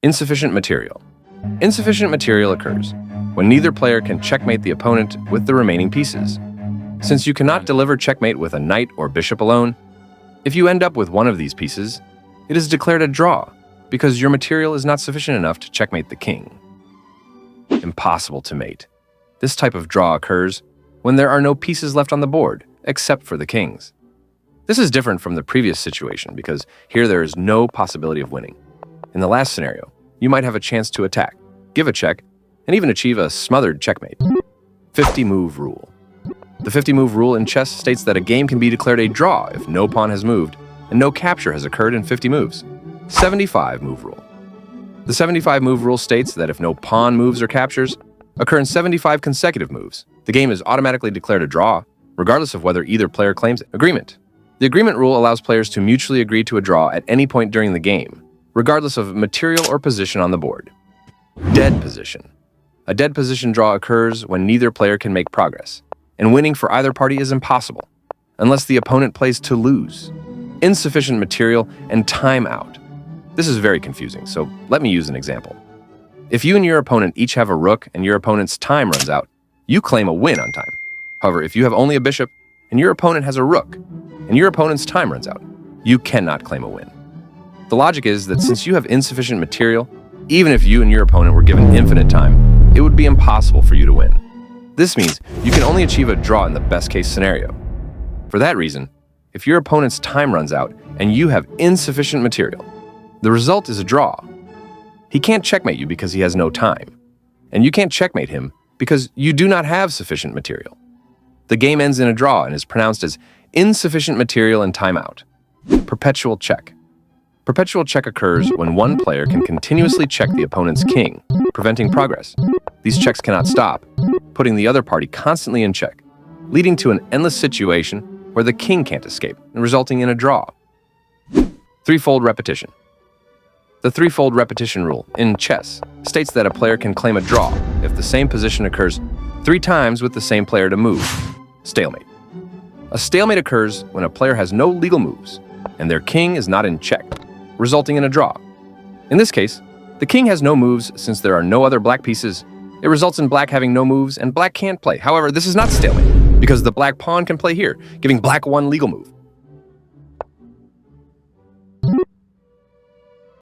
Insufficient material. Insufficient material occurs when neither player can checkmate the opponent with the remaining pieces. Since you cannot deliver checkmate with a knight or bishop alone, if you end up with one of these pieces, it is declared a draw because your material is not sufficient enough to checkmate the king. Impossible to mate. This type of draw occurs when there are no pieces left on the board, except for the kings. This is different from the previous situation because here there is no possibility of winning. In the last scenario, you might have a chance to attack, give a check, and even achieve a smothered checkmate. 50-move rule. The 50-move rule in chess states that a game can be declared a draw if no pawn has moved and no capture has occurred in 50 moves. 75-move rule. The 75-move rule states that if no pawn moves or captures occur in 75 consecutive moves, the game is automatically declared a draw, regardless of whether either player claims agreement. The agreement rule allows players to mutually agree to a draw at any point during the game, regardless of material or position on the board. Dead position. A dead position draw occurs when neither player can make progress, and winning for either party is impossible, unless the opponent plays to lose. Insufficient material and timeout. This is very confusing, so let me use an example. If you and your opponent each have a rook and your opponent's time runs out, you claim a win on time. However, if you have only a bishop and your opponent has a rook and your opponent's time runs out, you cannot claim a win. The logic is that since you have insufficient material, even if you and your opponent were given infinite time, it would be impossible for you to win. This means you can only achieve a draw in the best-case scenario. For that reason, if your opponent's time runs out and you have insufficient material, the result is a draw. He can't checkmate you because he has no time, and you can't checkmate him because you do not have sufficient material. The game ends in a draw and is pronounced as insufficient material and timeout. Perpetual check. Perpetual check occurs when one player can continuously check the opponent's king, preventing progress. These checks cannot stop, putting the other party constantly in check, leading to an endless situation where the king can't escape, and resulting in a draw. Threefold repetition. The threefold repetition rule in chess states that a player can claim a draw if the same position occurs 3 times with the same player to move. Stalemate. A stalemate occurs when a player has no legal moves and their king is not in check, resulting in a draw. In this case, the king has no moves since there are no other black pieces. It results in black having no moves and black can't play. However, this is not stalemate because the black pawn can play here, giving black one legal move.